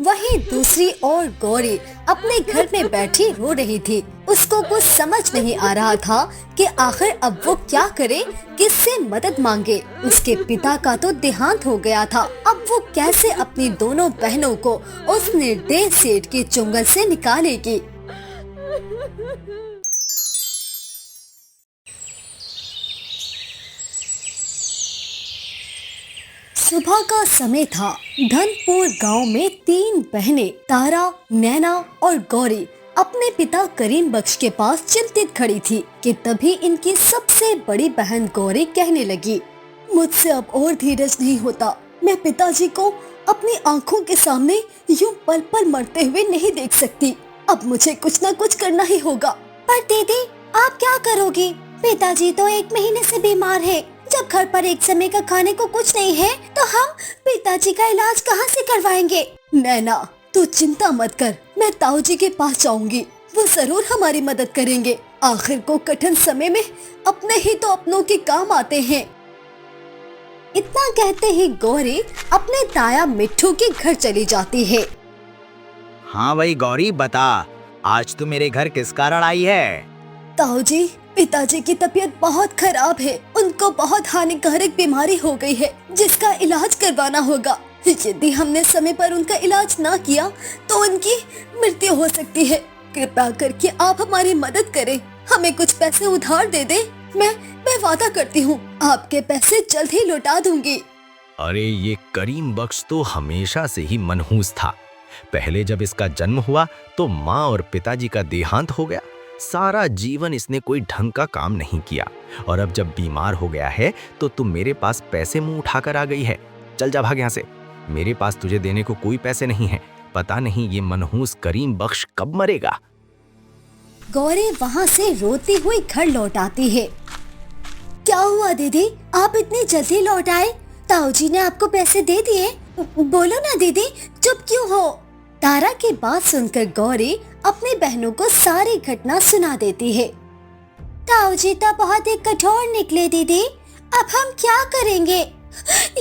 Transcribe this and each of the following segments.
वहीं दूसरी ओर गौरी अपने घर में बैठी रो रही थी। उसको कुछ समझ नहीं आ रहा था कि आखिर अब वो क्या करे, किससे मदद मांगे। उसके पिता का तो देहांत हो गया था, अब वो कैसे अपनी दोनों बहनों को उस निर्दयी सेठ के चुंगल से निकालेगी। सुबह का समय था। धनपुर गांव में 3 बहनें तारा, नैना और गौरी अपने पिता करीम बख्श के पास चिंतित खड़ी थी कि तभी इनकी सबसे बड़ी बहन गौरी कहने लगी, मुझसे अब और धीरज नहीं होता। मैं पिताजी को अपनी आंखों के सामने यूं पल पल मरते हुए नहीं देख सकती। अब मुझे कुछ न कुछ करना ही होगा। पर दीदी, आप क्या करोगी? पिताजी तो 1 महीने से बीमार है। जब घर पर एक समय का खाने को कुछ नहीं है तो हम पिताजी का इलाज कहाँ से करवाएंगे? नैना, तू चिंता मत कर, मैं ताऊ जी के पास जाऊंगी। वो जरूर हमारी मदद करेंगे। आखिर को कठिन समय में अपने ही तो अपनों के काम आते हैं। इतना कहते ही गौरी अपने ताया मिट्ठू के घर चली जाती है। हाँ भाई गौरी, बता आज तू मेरे घर किस कारण आई है? ताऊ जी, पिताजी की तबीयत बहुत खराब है। उनको बहुत हानिकारक बीमारी हो गई है जिसका इलाज करवाना होगा। यदि हमने समय पर उनका इलाज ना किया तो उनकी मृत्यु हो सकती है। कृपया करके आप हमारी मदद करें, हमें कुछ पैसे उधार दे दे। मैं वादा करती हूँ आपके पैसे जल्द ही लौटा दूंगी। अरे ये करीम बख्श तो हमेशा से ही मनहूस था। पहले जब इसका जन्म हुआ तो माँ और पिताजी का देहांत हो गया। सारा जीवन इसने कोई ढंग का काम नहीं किया और अब जब बीमार हो गया है तो तुम मेरे पास पैसे मुंह उठाकर आ गई है। चल जा, भाग यहाँ से। मेरे पास तुझे देने को कोई पैसे नहीं है। पता नहीं ये मनहूस करीम बख्श कब मरेगा। गौरी वहाँ से रोती हुई घर लौट आती है। क्या हुआ दीदी, आप इतनी जल्दी लौट आए? ताऊ जी ने आपको पैसे दे दिए? बोलो ना दीदी, चुप क्यों हो? तारा की बात सुनकर गौरी अपनी बहनों को सारी घटना सुना देती है। ताऊ जी तो बहुत ही कठोर निकले दीदी, अब हम क्या करेंगे?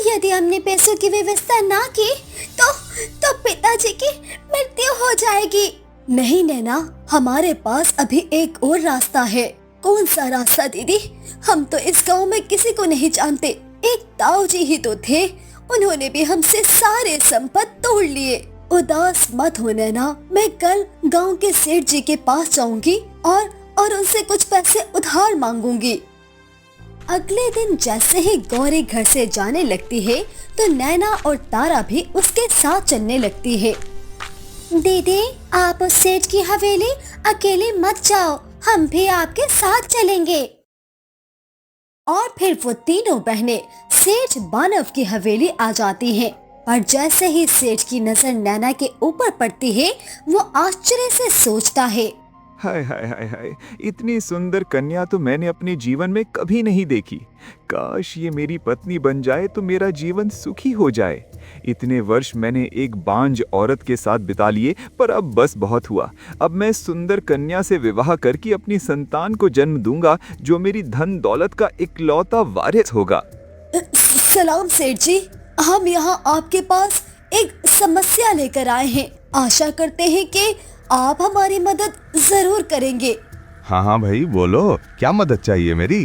यदि हमने पैसों की व्यवस्था ना की तो पिताजी की मृत्यु हो जाएगी। नहीं नैना, हमारे पास अभी एक और रास्ता है। कौन सा रास्ता दीदी? हम तो इस गांव में किसी को नहीं जानते। एक ताऊ जी ही तो थे, उन्होंने भी हमसे सारे संपत्ति तोड़ लिए। उदास मत हो नैना, मैं कल गांव के सेठ जी के पास जाऊंगी और उनसे कुछ पैसे उधार मांगूंगी। अगले दिन जैसे ही गौरी घर से जाने लगती है तो नैना और तारा भी उसके साथ चलने लगती है। दीदी, आप उस सेठ की हवेली अकेले मत जाओ, हम भी आपके साथ चलेंगे। और फिर वो तीनों बहनें सेठ बानव की हवेली आ जाती हैं। पर जैसे ही सेठ की नजर नैना के ऊपर पड़ती है वो आश्चर्य से सोचता है, हाय हाय हाय हाय, इतनी सुंदर कन्या तो मैंने अपने जीवन में कभी नहीं देखी। काश ये मेरी पत्नी बन जाए तो मेरा जीवन सुखी हो जाए। इतने वर्ष मैंने एक बांझ औरत के साथ बिता लिए, पर अब बस बहुत हुआ। अब मैं सुंदर कन्या से विवाह करके अपनी संतान को जन्म दूंगा जो मेरी धन दौलत का इकलौता वारिस होगा। सलाम सेठ जी, हम यहाँ आपके पास एक समस्या लेकर आए हैं। आशा करते हैं कि आप हमारी मदद जरूर करेंगे। हाँ भाई बोलो, क्या मदद चाहिए मेरी?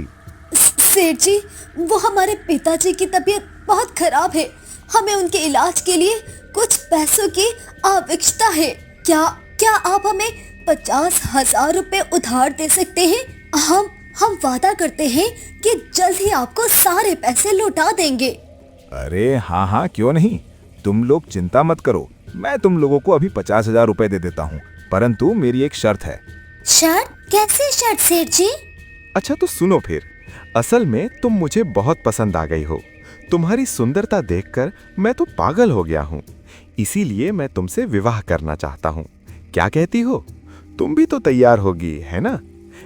सेठ जी, वो हमारे पिताजी की तबीयत बहुत खराब है। हमें उनके इलाज के लिए कुछ पैसों की आवश्यकता है। क्या आप हमें 50,000 रुपए उधार दे सकते हैं? हम वादा करते हैं कि जल्द ही आपको सारे पैसे लौटा देंगे। अरे हाँ, क्यों नहीं। तुम लोग चिंता मत करो, मैं तुम लोगों को अभी 50,000 रुपए दे देता हूँ, परंतु मेरी एक शर्त है। शर्त? कैसी शर्त सेठ जी? अच्छा तो सुनो फिर। असल में तुम मुझे बहुत पसंद आ गई हो। तुम्हारी सुंदरता देखकर मैं तो पागल हो गया हूँ। इसीलिए मैं तुमसे विवाह करना चाहता हूँ। क्या कहती हो? तुम भी तो तैयार होगी, है ना?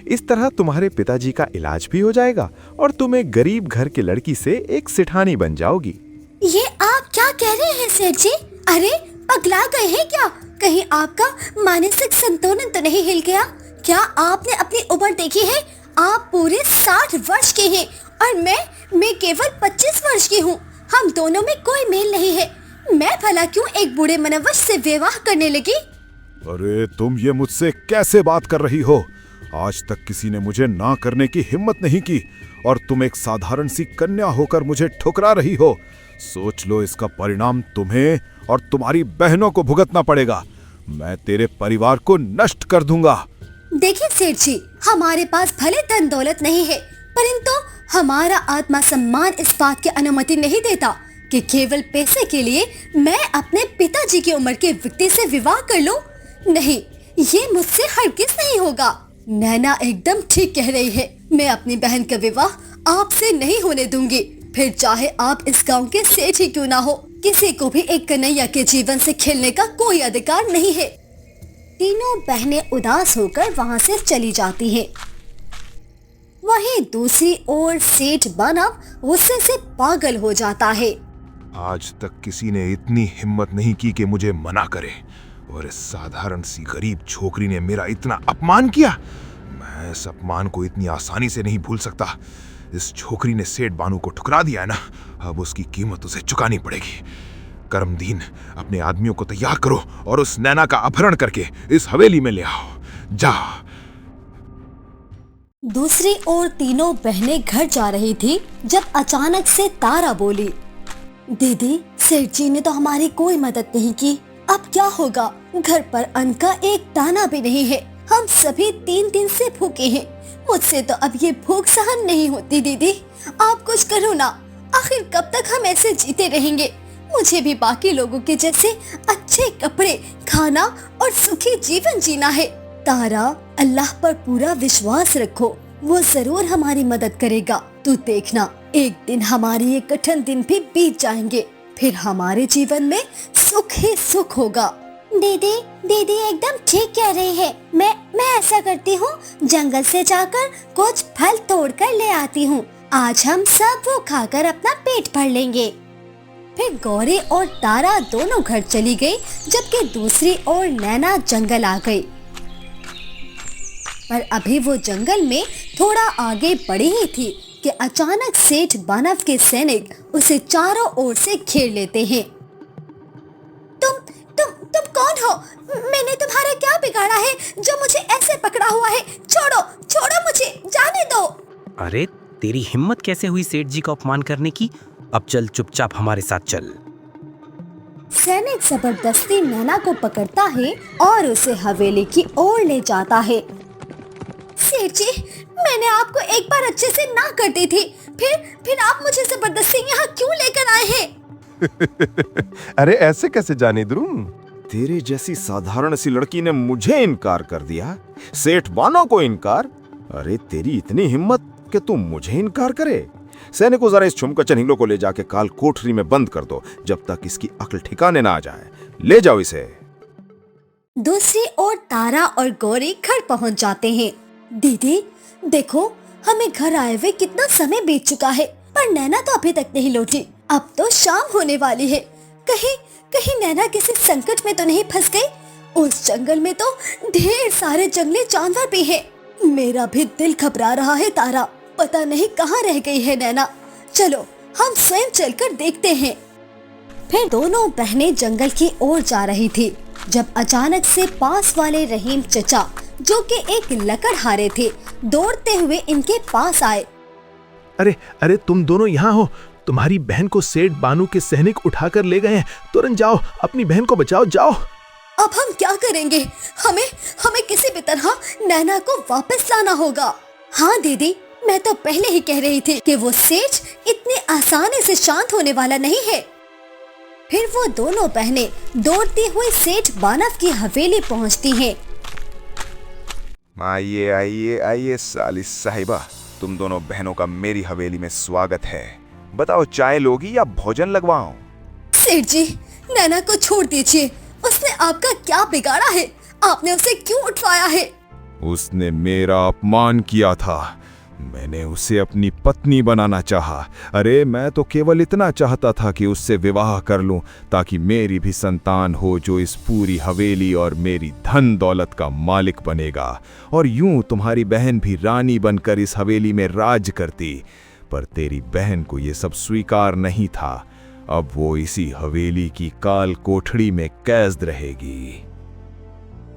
इस तरह तुम्हारे पिताजी का इलाज भी हो जाएगा और तुम एक गरीब घर की लड़की से एक सिठानी बन जाओगी। ये आप क्या कह रहे हैं सेठ जी? अरे पगला गए हैं क्या? कहीं आपका मानसिक संतुलन तो नहीं हिल गया? क्या आपने अपनी उम्र देखी है? आप पूरे 60 वर्ष के हैं और मैं केवल 25 वर्ष की हूँ। हम दोनों में कोई मेल नहीं है। मैं भला क्यों एक बूढ़े मनवश से विवाह करने लगी? अरे तुम ये मुझसे कैसे बात कर रही हो? आज तक किसी ने मुझे ना करने की हिम्मत नहीं की और तुम एक साधारण सी कन्या होकर मुझे ठुकरा रही हो। सोच लो, इसका परिणाम तुम्हें और तुम्हारी बहनों को भुगतना पड़ेगा। मैं तेरे परिवार को नष्ट कर दूंगा। देखिए सेठ जी, हमारे पास भले धन दौलत नहीं है, परंतु हमारा आत्मा सम्मान इस बात की अनुमति नहीं देता कि केवल पैसे के लिए मैं अपने पिताजी की उम्र के व्यक्ति से विवाह कर लूं। नहीं, ये मुझसे हरगिज नहीं होगा। नैना एकदम ठीक कह रही है। मैं अपनी बहन का विवाह आपसे नहीं होने दूंगी, फिर चाहे आप इस गांव के सेठ ही क्यों ना हो। किसी को भी एक कन्हैया के जीवन से खेलने का कोई अधिकार नहीं है। तीनों बहनें उदास होकर वहाँ से चली जाती हैं। वहीं दूसरी ओर सेठ मानव गुस्से से पागल हो जाता है। आज तक किसी ने इतनी हिम्मत नहीं की कि मुझे मना करे, और इस साधारण सी गरीब छोकरी ने मेरा इतना अपमान किया। मैं इस अपमान को इतनी आसानी से नहीं भूल सकता। इस छोकरी ने सेठ बानू को ठुकरा दिया है ना, अब उसकी कीमत उसे चुकानी पड़ेगी। करमदीन, अपने आदमियों को तैयार करो और उस नैना का अपहरण करके इस हवेली में ले आओ। जा। दूसरी ओर तीनों बहनें घर जा रही थी जब अचानक से तारा बोली, दीदी, सेठ जी ने तो हमारी कोई मदद नहीं की। अब क्या होगा? घर पर अन्न का एक दाना भी नहीं है। हम सभी 3 दिन से भूखे हैं। मुझसे तो अब ये भूख सहन नहीं होती। दीदी, आप कुछ करो ना। आखिर कब तक हम ऐसे जीते रहेंगे? मुझे भी बाकी लोगों के जैसे अच्छे कपड़े, खाना और सुखी जीवन जीना है। तारा, अल्लाह पर पूरा विश्वास रखो, वो जरूर हमारी मदद करेगा। तू देखना, एक दिन हमारे ये कठिन दिन भी बीत जाएंगे, फिर हमारे जीवन में सुख ही सुख होगा। दीदी, दीदी एकदम ठीक कह रही है। मैं ऐसा करती हूँ, जंगल से जाकर कुछ फल तोड़ कर ले आती हूँ। आज हम सब वो खाकर अपना पेट भर लेंगे। फिर गौरी और तारा दोनों घर चली गई, जबकि दूसरी ओर नैना जंगल आ गई। पर अभी वो जंगल में थोड़ा आगे बढ़ी ही थी कि अचानक सेठ बानव के सैनिक उसे चारों ओर से घेर लेते हैं। तुम कौन हो? मैंने तुम्हारा क्या बिगाड़ा है जो मुझे ऐसे पकड़ा हुआ है? छोड़ो मुझे, जाने दो। अरे तेरी हिम्मत कैसे हुई सेठ जी का अपमान करने की? अब चल, चुपचाप हमारे साथ चल। सैनिक जबरदस्ती नैना को पकड़ता है और उसे हवेली की ओर ले जाता है। सेठ जी, मैंने आपको एक बार अच्छे से ना कर दी थी, फिर आप मुझे जबरदस्ती यहाँ क्यों लेकर आए हैं? अरे ऐसे कैसे जाने दूं? तेरे जैसी साधारण सी लड़की ने मुझे इनकार कर दिया, सेठ बानो को इनकार। अरे तेरी इतनी हिम्मत कि तुम मुझे इनकार करे। सैनिकों, जरा इस छुमकचन हिंगलो को ले जाके काल कोठरी में बंद कर दो, जब तक इसकी अक्ल ठिकाने ना आ जाए। ले जाओ इसे। दूसरी ओर तारा और गौरी घर पहुंच जाते हैं। दीदी देखो, हमें घर आए हुए कितना समय बीत चुका है, पर नैना तो अभी तक नहीं लौटी। अब तो शाम होने वाली है। कहीं नैना किसी संकट में तो नहीं फंस गई? उस जंगल में तो ढेर सारे जंगली जानवर भी हैं। मेरा भी दिल घबरा रहा है तारा, पता नहीं कहाँ रह गई है नैना। चलो हम स्वयं चलकर देखते हैं। फिर दोनों बहनें जंगल की ओर जा रही थी जब अचानक से पास वाले रहीम चचा, जो कि एक लकड़हारे थे, दौड़ते हुए इनके पास आए। अरे तुम दोनों यहाँ हो? तुम्हारी बहन को सेठ बानू के सैनिक उठाकर ले गए हैं। तुरंत जाओ, अपनी बहन को बचाओ, जाओ। अब हम क्या करेंगे? हमें किसी भी तरह नैना को वापस लाना होगा। हाँ दीदी, मैं तो पहले ही कह रही थी कि वो सेठ इतनी आसानी से शांत होने वाला नहीं है। फिर वो दोनों बहनें दौड़ती हुई सेठ बानव की हवेली पहुंचती हैं। आइए आइए आइए साली साहिबा, तुम दोनों बहनों का मेरी हवेली में स्वागत है। बताओ, चाय लोगी या भोजन लगवाऊं? सेठ जी, नैना को छोड़ दीजिए। उसने आपका क्या बिगाड़ा है? आपने उसे क्यों उठवाया है? उसने मेरा अपमान किया था। मैंने उसे अपनी पत्नी बनाना चाहा। अरे मैं तो केवल इतना चाहता था कि उससे विवाह कर लूं, ताकि मेरी भी संतान हो जो इस पूरी हवेली और मेरी धन दौलत का मालिक बनेगा, और यूं तुम्हारी बहन भी रानी बनकर इस हवेली में राज करती। पर तेरी बहन को ये सब स्वीकार नहीं था, अब वो इसी हवेली की काल कोठड़ी में कैद रहेगी।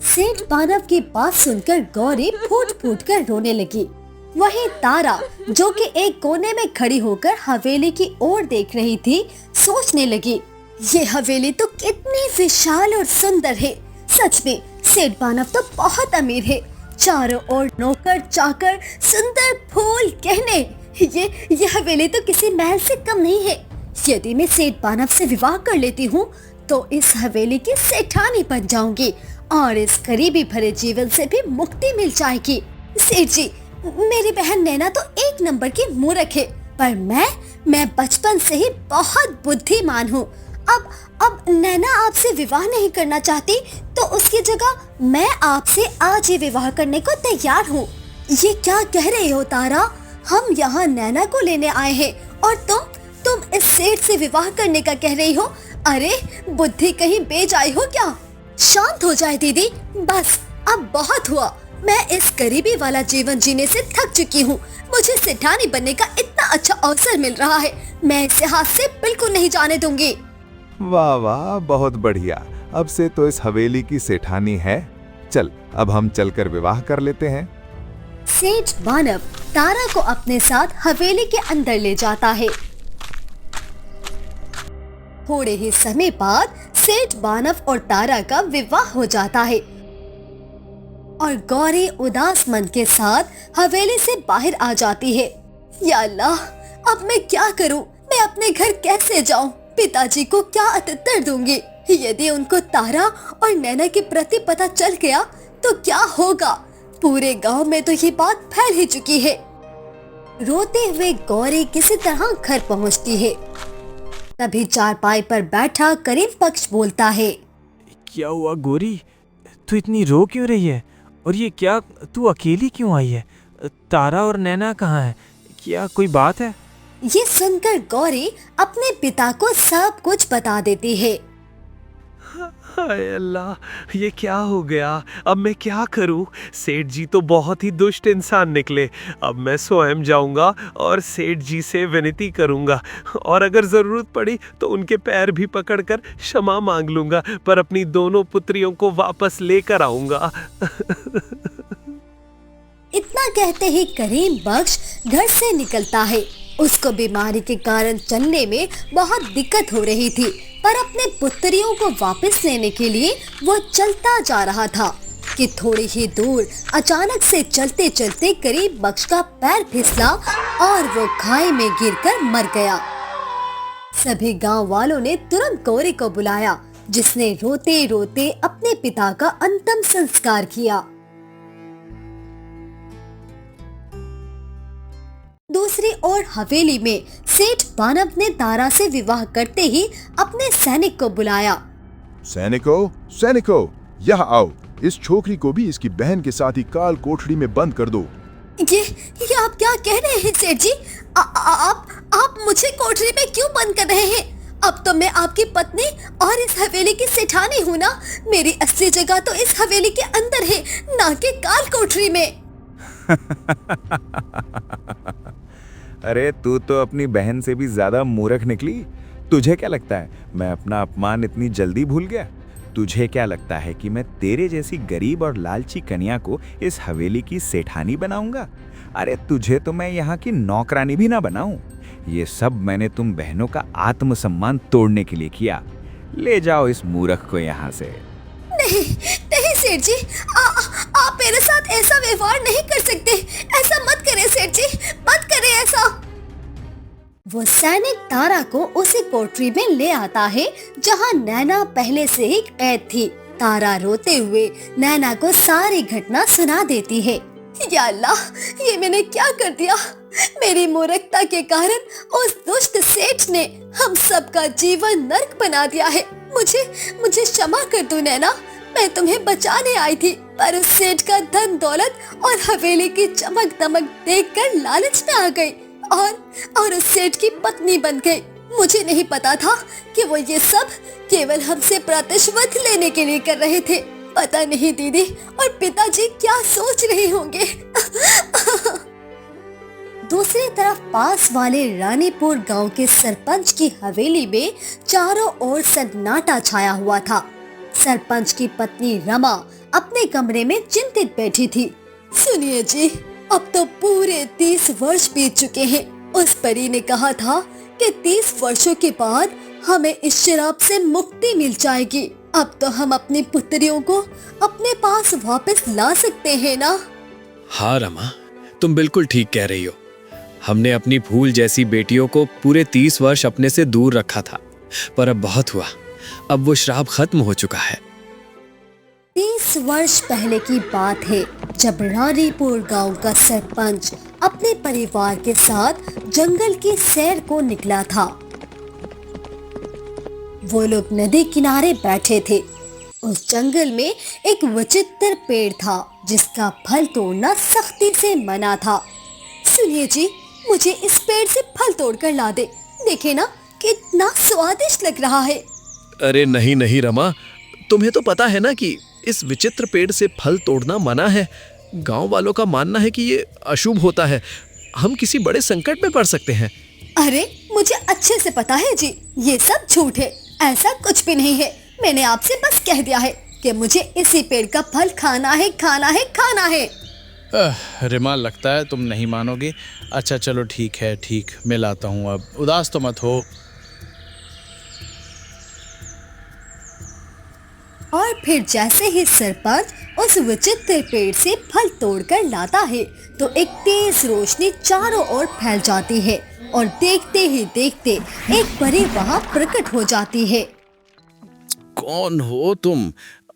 सेठ बानव की बात सुनकर गौरी फूट फूट कर रोने लगी। वहीं तारा, जो कि एक कोने में खड़ी होकर हवेली की ओर देख रही थी, सोचने लगी, ये हवेली तो कितनी विशाल और सुंदर है। सच में सेठ बानव तो बहुत अमीर है। चारों ओर नौकर चाकर, सुंदर फूल, गहने। ये हवेली तो किसी महल से कम नहीं है। यदि मैं सेठ बानव से विवाह कर लेती हूँ तो इस हवेली की सेठानी बन जाऊंगी और इस गरीबी भरे जीवन से भी मुक्ति मिल जाएगी। सेठ जी, मेरी बहन नैना तो एक नंबर की मूर्ख है, पर मैं बचपन से ही बहुत बुद्धिमान हूँ। अब नैना आपसे विवाह नहीं करना चाहती तो उसकी जगह मैं आपसे आज ही विवाह करने को तैयार हूँ। ये क्या कह रहे हो तारा? हम यहाँ नैना को लेने आए हैं और तुम इस सेठ से विवाह करने का कह रही हो? अरे बुद्धि कहीं बेजाई हो क्या? शांत हो जाए दीदी, बस अब बहुत हुआ। मैं इस गरीबी वाला जीवन जीने से थक चुकी हूँ। मुझे सेठानी बनने का इतना अच्छा अवसर मिल रहा है, मैं इसे हाथ से बिल्कुल नहीं जाने दूंगी। वाह वाह, बहुत बढ़िया। अब से तो इस हवेली की सेठानी है। चल, अब हम चलकर विवाह कर लेते हैं। सेठ बानव तारा को अपने साथ हवेली के अंदर ले जाता है। थोड़े ही समय बाद सेठ बानव और तारा का विवाह हो जाता है और गौरी उदास मन के साथ हवेली से बाहर आ जाती है। या अल्लाह, अब मैं क्या करूं? मैं अपने घर कैसे जाऊं? पिताजी को क्या उत्तर दूंगी? यदि उनको तारा और नैना के प्रति पता चल गया तो क्या होगा? पूरे गांव में तो ये बात फैल ही चुकी है। रोते हुए गौरी किसी तरह घर पहुंचती है। तभी चारपाई पर बैठा करीम बख्श बोलता है, क्या हुआ गौरी, तू इतनी रो क्यों रही है? और ये क्या, तू अकेली क्यों आई है? तारा और नैना कहाँ है? क्या कोई बात है? ये सुनकर गौरी अपने पिता को सब कुछ बता देती है। हाय अल्लाह, ये क्या हो गया? अब मैं क्या करूं? सेठ जी तो बहुत ही दुष्ट इंसान निकले। अब मैं स्वयं जाऊंगा और सेठ जी से विनती करूंगा और अगर जरूरत पड़ी तो उनके पैर भी पकड़कर क्षमा मांग लूंगा, पर अपनी दोनों पुत्रियों को वापस लेकर आऊंगा। इतना कहते ही करीम बख्श घर से निकलता है। उसको बीमारी के कारण चलने में बहुत दिक्कत हो रही थी, पर अपने पुत्रियों को वापस लेने के लिए वो चलता जा रहा था कि थोड़ी ही दूर अचानक से चलते चलते करीम बख्श का पैर फिसला और वो खाई में गिरकर मर गया। सभी गांव वालों ने तुरंत गौरी को बुलाया, जिसने रोते रोते अपने पिता का अंतिम संस्कार किया। दूसरी ओर हवेली में सेठ बानव ने तारा से विवाह करते ही अपने सैनिक को बुलाया। सैनिकों, यहाँ आओ। इस छोकरी को भी इसकी बहन के साथ ही काल कोठड़ी में बंद कर दो। ये आप क्या कह रहे हैं सेठ जी? आप मुझे कोठरी में क्यों बंद कर रहे हैं? अब तो मैं आपकी पत्नी और इस हवेली की सेठानी हूँ ना। मेरी असली जगह तो इस हवेली के अंदर है, ना कि काल कोठरी में। अरे तू तो अपनी बहन से भी ज्यादा मूर्ख निकली। तुझे क्या लगता है मैं अपना अपमान इतनी जल्दी भूल गया? तुझे क्या लगता है कि मैं तेरे जैसी गरीब और लालची कन्या को इस हवेली की सेठानी बनाऊंगा? अरे तुझे तो मैं यहाँ की नौकरानी भी ना बनाऊं। ये सब मैंने तुम बहनों का आत्मसम्मान तोड़ने के लिए किया। ले जाओ इस मूर्ख को यहाँ से। नहीं नहीं सेठ जी, आप मेरे साथ ऐसा व्यवहार नहीं कर सकते। ऐसा मत करें सेठ जी, मत करें ऐसा। वो सैनिक तारा को उसी कोठरी में ले आता है जहाँ नैना पहले से ही कैद थी। तारा रोते हुए नैना को सारी घटना सुना देती है। या अल्लाह, ये मैंने क्या कर दिया? मेरी मूर्खता के कारण उस दुष्ट सेठ ने हम सबका जीवन नर्क बना दिया है। मुझे क्षमा कर दो नैना। मैं तुम्हें बचाने आई थी, पर उस सेठ का धन दौलत और हवेली की चमक दमक देखकर लालच में आ गई और उस सेठ की पत्नी बन गई। मुझे नहीं पता था कि वो ये सब केवल हमसे प्रतिशोध लेने के लिए कर रहे थे। पता नहीं दीदी और पिताजी क्या सोच रहे होंगे। दूसरी तरफ पास वाले रानीपुर गांव के सरपंच की हवेली में चारों ओर सन्नाटा छाया हुआ था। सरपंच की पत्नी रमा अपने कमरे में चिंतित बैठी थी। सुनिए जी, अब तो पूरे 30 वर्ष बीत चुके हैं। उस परी ने कहा था कि 30 वर्षों के बाद हमें इस शराब से मुक्ति मिल जाएगी। अब तो हम अपनी पुत्रियों को अपने पास वापस ला सकते हैं ना? हाँ रमा, तुम बिल्कुल ठीक कह रही हो। हमने अपनी फूल जैसी बेटियों को पूरे 30 वर्ष अपने से दूर रखा था, पर अब बहुत हुआ। अब वो श्राप खत्म हो चुका है। 30 वर्ष पहले की बात है, जब रानीपुर गांव का सरपंच अपने परिवार के साथ जंगल की सैर को निकला था। वो लोग नदी किनारे बैठे थे। उस जंगल में एक विचित्र पेड़ था जिसका फल तोड़ना सख्ती से मना था। सुनिए जी, मुझे इस पेड़ से फल तोड़कर ला दे। देखे ना कितना स्वादिष्ट लग रहा है। अरे नहीं नहीं रमा, तुम्हें तो पता है ना कि इस विचित्र पेड़ से फल तोड़ना मना है। गांव वालों का मानना है कि ये अशुभ होता है। हम किसी बड़े संकट में पड़ सकते हैं। अरे मुझे अच्छे से पता है जी, ये सब झूठ है। ऐसा कुछ भी नहीं है। मैंने आपसे बस कह दिया है कि मुझे इसी पेड़ का फल खाना है, खाना है, खाना है। रिमा, लगता है तुम नहीं मानोगे। अच्छा चलो ठीक है, ठीक, मैं लाता हूँ। अब उदास तो मत हो। और फिर जैसे ही सरपंच उस विचित्र पेड़ से फल तोड़कर लाता है तो एक तेज रोशनी चारों ओर फैल जाती है और देखते ही देखते एक परी वहाँ प्रकट हो जाती है। कौन हो तुम,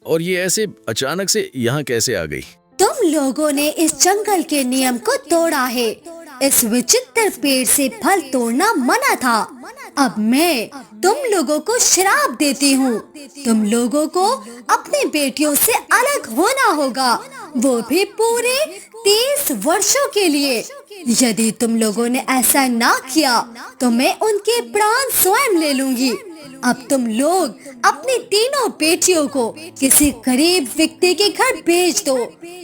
और ये ऐसे अचानक से यहाँ कैसे आ गई? तुम लोगों ने इस जंगल के नियम को तोड़ा है। इस विचित्र पेड़ से फल तोड़ना मना था। अब मैं तुम लोगों को श्राप देती हूँ। तुम लोगों को अपनी बेटियों से अलग होना होगा, वो भी पूरे 30 वर्षों के लिए। यदि तुम लोगों ने ऐसा ना किया तो मैं उनके प्राण स्वयं ले लूंगी। अब तुम लोग अपनी तीनों बेटियों को किसी गरीब व्यक्ति के घर भेज दो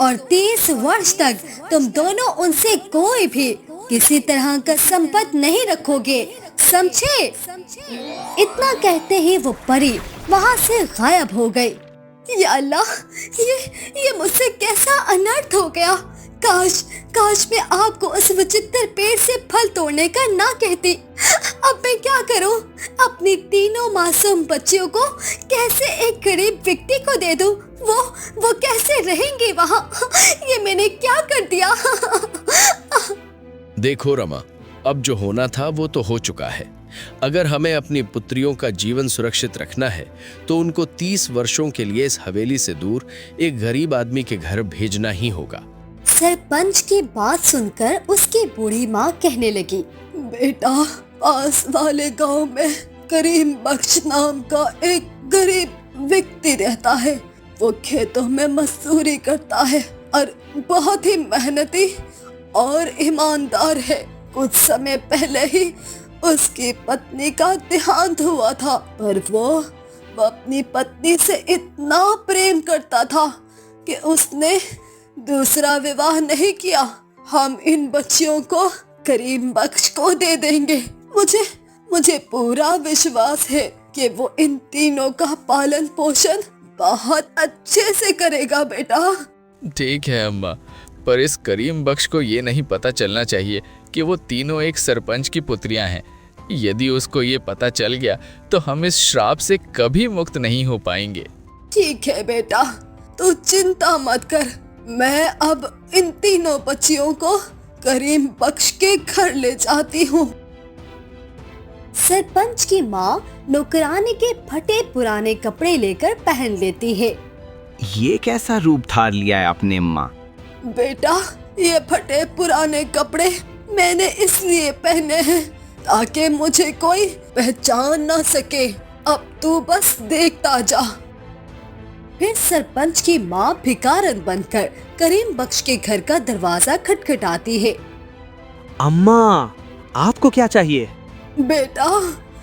और 30 वर्ष तक तुम दोनों उनसे कोई भी किसी तरह का संपर्क नहीं रखोगे, समझे? इतना कहते ही वो परी वहाँ से गायब हो गई। या अल्लाह, ये मुझसे कैसा अनर्थ हो गया। काश मैं आपको उस विचित्र पेड़ से फल तोड़ने का ना कहती। अब मैं क्या करूं? अपनी तीनों मासूम बच्चियों को कैसे एक गरीब व्यक्ति को दे दूं? वो कैसे रहेंगे वहाँ? ये मैंने क्या कर दिया? देखो रमा, अब जो होना था वो तो हो चुका है। अगर हमें अपनी पुत्रियों का जीवन सुरक्षित रखना है तो उनको 30 वर्षों के लिए इस हवेली से दूर एक गरीब आदमी के घर भेजना ही होगा। सरपंच की बात सुनकर उसकी बूढ़ी माँ कहने लगी, बेटा, पास वाले गांव में करीम बख्श नाम का एक गरीब व्यक्ति रहता है। वो खेतों में मजदूरी करता है और बहुत ही मेहनती और ईमानदार है। कुछ समय पहले ही उसकी पत्नी का देहांत हुआ था, पर वो अपनी पत्नी से इतना प्रेम करता था कि उसने दूसरा विवाह नहीं किया। हम इन बच्चियों को करीम बख्श को दे देंगे। मुझे पूरा विश्वास है कि वो इन तीनों का पालन पोषण बहुत अच्छे से करेगा बेटा। ठीक है अम्मा, पर इस करीम बख्श को ये नहीं पता चलना चाहिए कि वो तीनों एक सरपंच की पुत्रियां हैं। यदि उसको ये पता चल गया तो हम इस श्राप से कभी मुक्त नहीं हो पाएंगे। ठीक है बेटा, तू चिंता मत कर। मैं अब इन तीनों बच्चियों को करीम बख्श के घर ले जाती हूँ। सरपंच की माँ नौकरानी के फटे पुराने कपड़े लेकर पहन लेती है। ये कैसा रूप धार लिया है आपने माँ? बेटा, ये फटे पुराने कपड़े मैंने इसलिए पहने हैं ताकि मुझे कोई पहचान ना सके। अब तू बस देखता जा। फिर सरपंच की माँ भिखारन बनकर करीम बख्श के घर का दरवाजा खटखटाती है। अम्मा, आपको क्या चाहिए? बेटा,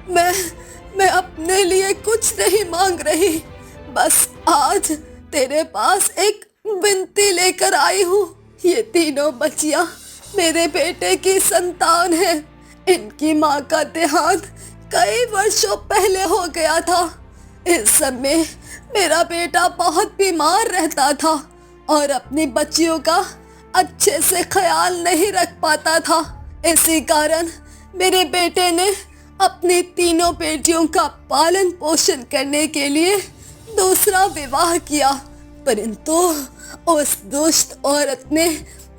मैं अपने लिए कुछ नहीं मांग रही, बस आज तेरे पास एक विनती लेकर आई हूँ। ये तीनों बच्चियाँ मेरे बेटे की संतान है। इनकी माँ का देहांत कई वर्षों पहले हो गया था। इस समय मेरा बेटा बहुत बीमार रहता था और अपनी बच्चियों का अच्छे से ख्याल नहीं रख पाता था। इसी कारण मेरे बेटे ने अपनी तीनों बेटियों का पालन पोषण करने के लिए दूसरा विवाह किया, परंतु उस दुष्ट औरत ने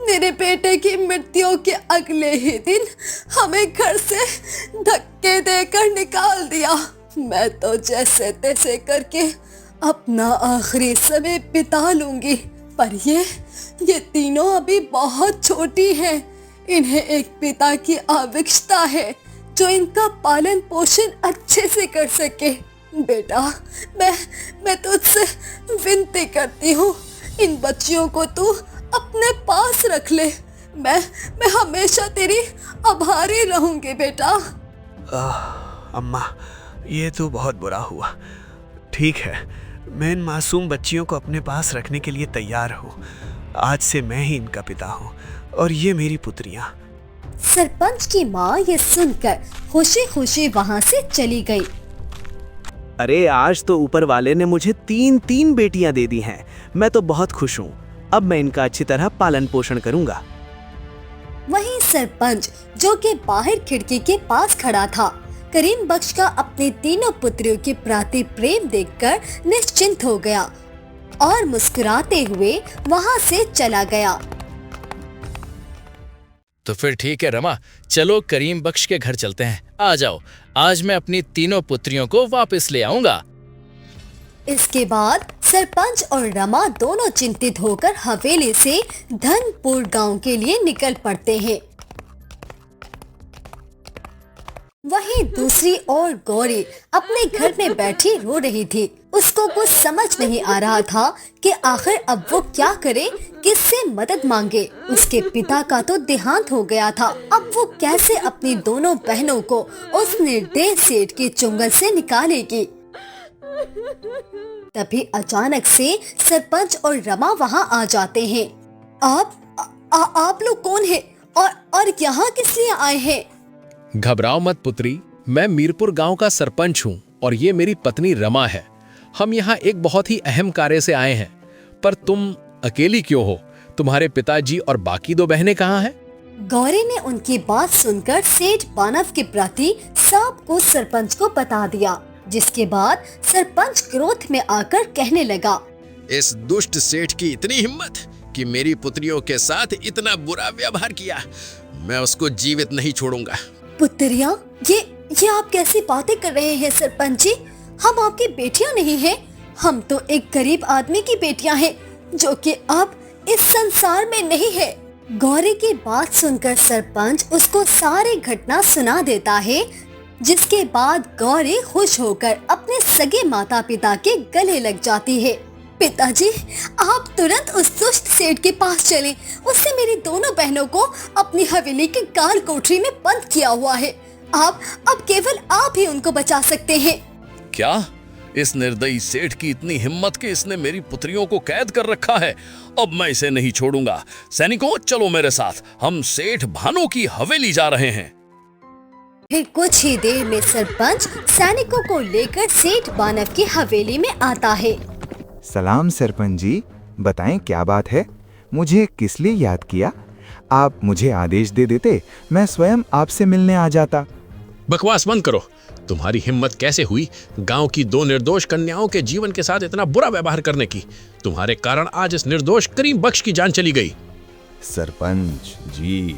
मेरे बेटे की मृत्यु के अगले ही दिन हमें घर से धक्के देकर निकाल दिया। मैं तो जैसे तैसे करके अपना आखिरी समय बिता लूंगी, पर ये तीनों अभी बहुत छोटी हैं। इन्हें एक पिता की आवश्यकता है जो इनका पालन पोषण अच्छे से कर सके। बेटा, मैं तुझसे विनती करती हूँ, इन बच्चियों को तू अपने पास रख ले। मैं हमेशा तेरी आभारी रहूंगी बेटा। अम्मा, ये तो बहुत बुरा हुआ। ठीक है, मैं इन मासूम बच्चियों को अपने पास रखने के लिए तैयार हूँ। आज से मैं ही इनका पिता हूँ और ये मेरी पुत्रियाँ। सरपंच की माँ ये सुनकर खुशी खुशी वहाँ से चली गई। अरे, आज तो ऊपर वाले ने मुझे 3 बेटियां दे दी हैं। मैं तो बहुत खुश हूँ। अब मैं इनका अच्छी तरह पालन पोषण करूंगा। वहीं सरपंच, जो कि बाहर खिड़की के पास खड़ा था, करीम बख्श का अपनी तीनों पुत्रियों के प्रति प्रेम देखकर निश्चिंत हो गया और मुस्कुराते हुए वहाँ से चला गया। तो फिर ठीक है रमा, चलो करीम बख्श के घर चलते हैं। आ जाओ, आज मैं अपनी तीनों पुत्रियों को वापस ले आऊंगा। इसके बाद सरपंच और रमा दोनों चिंतित होकर हवेली से धनपुर गांव के लिए निकल पड़ते हैं। वहीं दूसरी ओर गौरी अपने घर में बैठी रो रही थी। उसको कुछ समझ नहीं आ रहा था कि आखिर अब वो क्या करे, किससे मदद मांगे। उसके पिता का तो देहांत हो गया था, अब वो कैसे अपनी दोनों बहनों को उस निर्दयी सेठ के चुंगल से निकालेगी। तभी अचानक से सरपंच और रमा वहाँ आ जाते हैं। आप लोग कौन हैं और यहाँ किस लिए आए हैं? घबराओ मत पुत्री, मैं मीरपुर गांव का सरपंच हूँ और ये मेरी पत्नी रमा है। हम यहाँ एक बहुत ही अहम कार्य से आए हैं। पर तुम अकेली क्यों हो? तुम्हारे पिताजी और बाकी 2 बहनें कहाँ हैं? गौरी ने उनकी बात सुनकर सेठ बानव के प्रति सब कुछ सरपंच को बता दिया, जिसके बाद सरपंच क्रोध में आकर कहने लगा, इस दुष्ट सेठ की इतनी हिम्मत कि मेरी पुत्रियों के साथ इतना बुरा व्यवहार किया। मैं उसको जीवित नहीं छोड़ूंगा। पुत्रियाँ, ये आप कैसी बातें कर रहे हैं सरपंच जी? हम आपकी बेटियां नहीं हैं। हम तो एक गरीब आदमी की बेटियां हैं जो कि अब इस संसार में नहीं है। गौरी की बात सुनकर सरपंच उसको सारी घटना सुना देता है, जिसके बाद गौरी खुश होकर अपने सगे माता पिता के गले लग जाती है। पिताजी, आप तुरंत उस दुष्ट सेठ के पास चलें। उसने मेरी दोनों बहनों को अपनी हवेली की काल कोठरी में बंद किया हुआ है। अब केवल आप ही उनको बचा सकते हैं। क्या? इस निर्दयी सेठ की इतनी हिम्मत कि इसने मेरी पुत्रियों को कैद कर रखा है। अब मैं इसे नहीं छोड़ूंगा। सैनिकों, चलो मेरे साथ, हम सेठ भानु की हवेली जा रहे हैं। फिर कुछ ही देर में सरपंच सैनिकों को लेकर सेठ बानव की हवेली में आता है। सलाम सरपंच जी, बताएं क्या बात है? मुझे किस लिए याद किया? आप मुझे आदेश दे देते, मैं स्वयं आपसे मिलने आ जाता। बकवास बंद करो। तुम्हारी हिम्मत कैसे हुई गांव की 2 निर्दोष कन्याओं के जीवन के साथ इतना बुरा व्यवहार करने की? तुम्हारे कारण आज इस निर्दोष करीम बख्श की जान चली गई। सरपंच जी,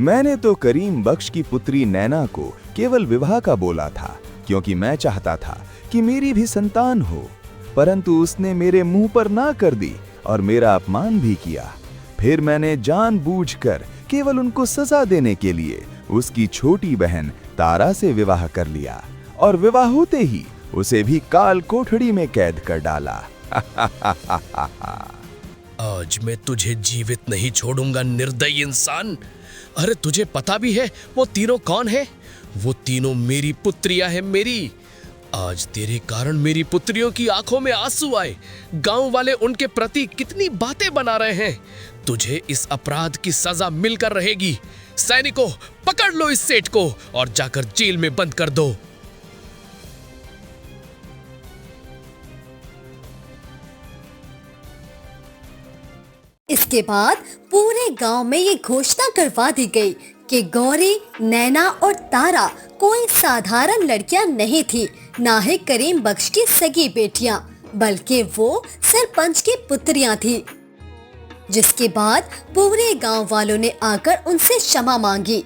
मैंने तो करीम बख्श की पुत्री नैना को केवल विवाह का बोला था, क्योंकि मैं चाहता था कि मेरी भी संतान हो, परंतु उसने मेरे मुंह पर ना कर दी और मेरा अपमान भी किया। फिर मैंने जानबूझकर केवल उनको सजा देने के लिए उसकी छोटी बहन तारा से विवाह कर लिया और विवाह होते ही उसे भी काल कोठड़ी में कैद कर डाला। आज मैं तुझे जीवित नहीं छोड़ूंगा, निर्दयी इंसान। अरे तुझे पता भी है वो तीनों कौन है? वो तीनों मेरी पुत्रियां हैं, मेरी। आज तेरे कारण मेरी पुत्रियों की आंखों में आंसू आए। गांव वाले उनके प्रति कितनी बातें बना रहे हैं। तुझे इस अपराध की सजा मिलकर रहेगी। सैनिकों, पकड़ लो इस सेठ को और जाकर जेल में बंद कर दो। इसके बाद पूरे गांव में ये घोषणा करवा दी गई कि गौरी, नैना और तारा कोई साधारण लड़कियां नहीं थी, ना ही करीम बख्श की सगी बेटियां, बल्कि वो सरपंच की पुत्रियां थी। जिसके बाद पूरे गांव वालों ने आकर उनसे क्षमा मांगी